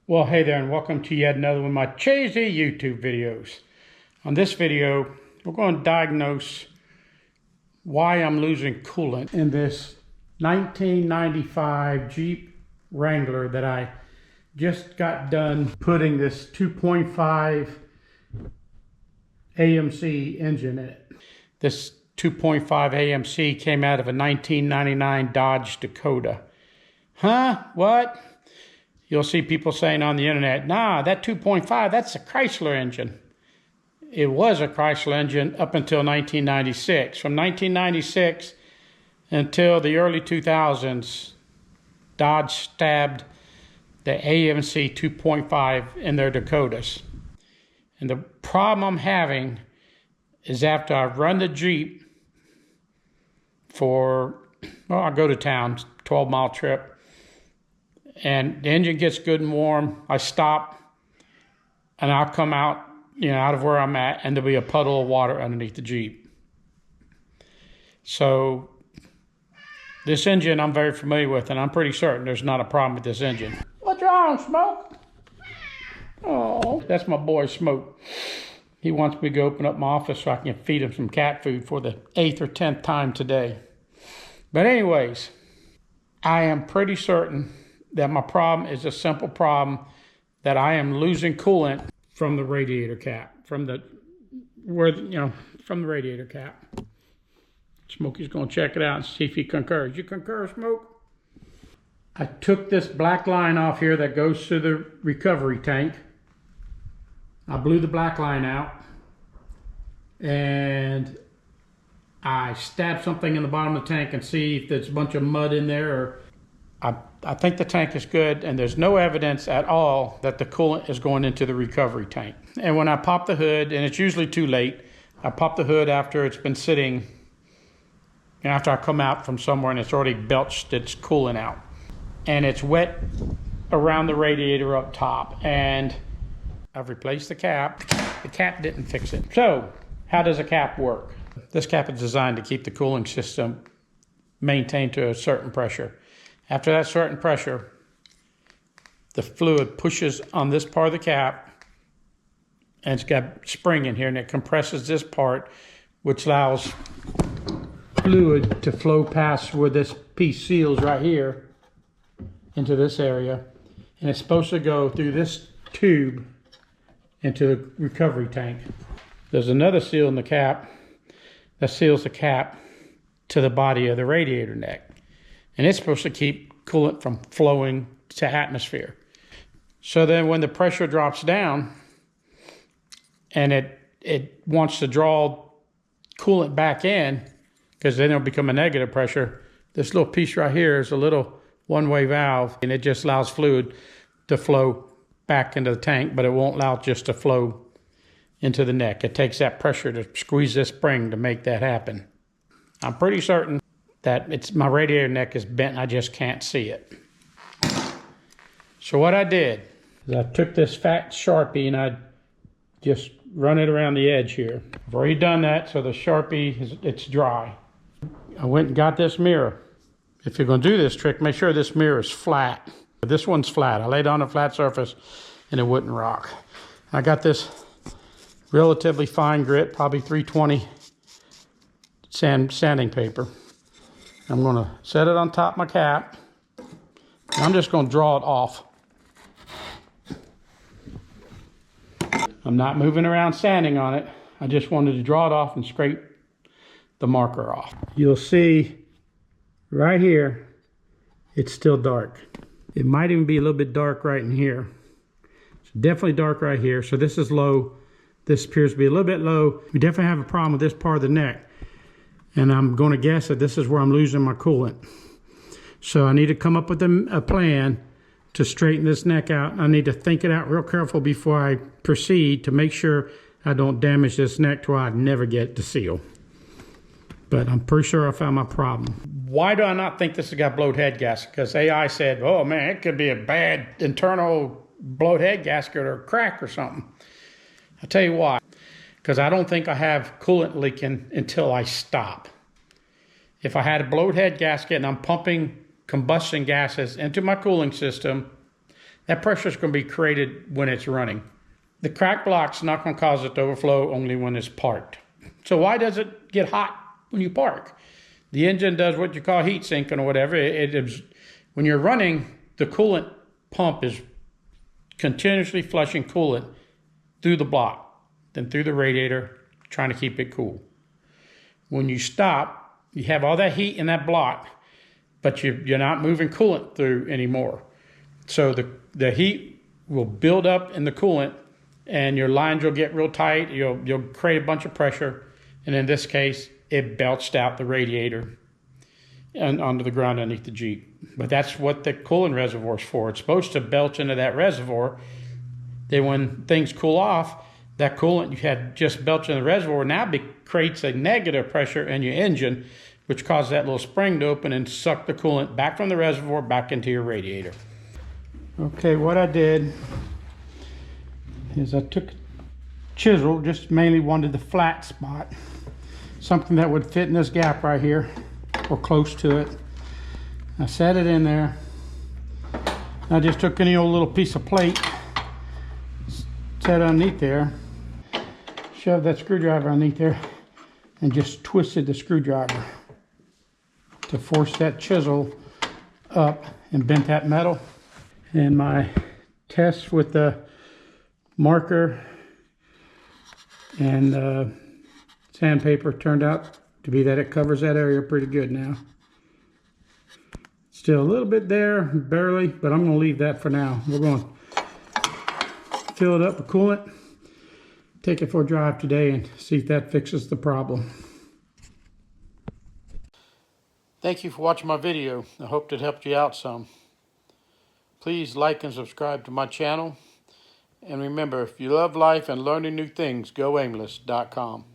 Well, hey there, and welcome to yet another one of my cheesy YouTube videos. On this video, we're going to diagnose why I'm losing coolant in this 1995 Jeep Wrangler that I just got done putting this 2.5 AMC engine in it. This 2.5 AMC came out of a 1999 Dodge Dakota. Huh? What? You'll see people saying on the internet, nah, that 2.5, that's a Chrysler engine. It was a Chrysler engine up until 1996. From 1996 until the early 2000s, Dodge stabbed the AMC 2.5 in their Dakotas. And the problem I'm having is after I've run the Jeep for, well, I go to town, 12-mile trip, and the engine gets good and warm, I stop, and I'll come out, out of where I'm at, and there'll be a puddle of water underneath the Jeep. So this engine I'm very familiar with, and I'm pretty certain there's not a problem with this engine. What's wrong, Smoke? Oh, that's my boy Smoke. He wants me to go open up my office so I can feed him some cat food for the 8th or 10th time today. But anyways, I am pretty certain that my problem is a simple problem that I am losing coolant from the radiator cap, from the radiator cap. Smokey's gonna check it out and see if he concurs. You concur, Smoke? I took this black line off here that goes to the recovery tank. I blew the black line out and I stabbed something in the bottom of the tank and see if there's a bunch of mud in there. Or I think the tank is good, and there's no evidence at all that the coolant is going into the recovery tank. And when I pop the hood, and it's usually too late, I pop the hood after it's been sitting, and after I come out from somewhere and it's already belched its coolant out. And it's wet around the radiator up top. And I've replaced the cap. The cap didn't fix it. So how does a cap work? This cap is designed to keep the cooling system maintained to a certain pressure. After that certain pressure, the fluid pushes on this part of the cap, and it's got spring in here, and it compresses this part, which allows fluid to flow past where this piece seals right here into this area. And it's supposed to go through this tube into the recovery tank. There's another seal in the cap that seals the cap to the body of the radiator neck. And it's supposed to keep coolant from flowing to atmosphere. So then when the pressure drops down and it wants to draw coolant back in, because then it'll become a negative pressure, this little piece right here is a little one-way valve, and it just allows fluid to flow back into the tank, but it won't allow it just to flow into the neck. It takes that pressure to squeeze this spring to make that happen. I'm pretty certain that my radiator neck is bent, I just can't see it. So what I did is I took this fat Sharpie and I just run it around the edge here. I've already done that, so the Sharpie, it's dry. I went and got this mirror. If you're gonna do this trick, make sure this mirror is flat. This one's flat. I laid it on a flat surface and it wouldn't rock. I got this relatively fine grit, probably 320 sanding paper. I'm going to set it on top of my cap. And I'm just going to draw it off. I'm not moving around sanding on it. I just wanted to draw it off and scrape the marker off. You'll see right here, it's still dark. It might even be a little bit dark right in here. It's definitely dark right here. So this is low. This appears to be a little bit low. We definitely have a problem with this part of the neck. And I'm going to guess that this is where I'm losing my coolant. So I need to come up with a plan to straighten this neck out. I need to think it out real careful before I proceed to make sure I don't damage this neck to where I never get to seal. But I'm pretty sure I found my problem. Why do I not think this has got blowed head gasket? Because AI said, oh man, it could be a bad internal blowed head gasket or crack or something. I'll tell you why. Because I don't think I have coolant leaking until I stop. If I had a blowed head gasket and I'm pumping combustion gases into my cooling system, That pressure is going to be created when it's running. The crack block's not going to cause it to overflow only when it's parked. So why does it get hot when you park? The engine does what you call heat sinking or whatever. When you're running, the coolant pump is continuously flushing coolant through the block, then through the radiator, trying to keep it cool. When you stop, you have all that heat in that block, but you're not moving coolant through anymore. So the heat will build up in the coolant, and your lines will get real tight. You'll create a bunch of pressure, and in this case, it belched out the radiator and onto the ground underneath the Jeep. But that's what the coolant reservoir is for. It's supposed to belch into that reservoir. Then when things cool off, that coolant you had just belched in the reservoir now creates a negative pressure in your engine, which causes that little spring to open and suck the coolant back from the reservoir back into your radiator. Okay, what I did is I took a chisel, just mainly wanted the flat spot, something that would fit in this gap right here or close to it. I set it in there. I just took any old little piece of plate, set it underneath there, shoved that screwdriver underneath there, and just twisted the screwdriver to force that chisel up and bent that metal. And my test with the marker and sandpaper turned out to be that it covers that area pretty good now. Still a little bit there, barely, but I'm going to leave that for now. We're going to fill it up with coolant, take it for a drive today, and see if that fixes the problem. Thank you for watching my video. I hope it helped you out some. Please like and subscribe to my channel. And remember, if you love life and learning new things, go aimless.com.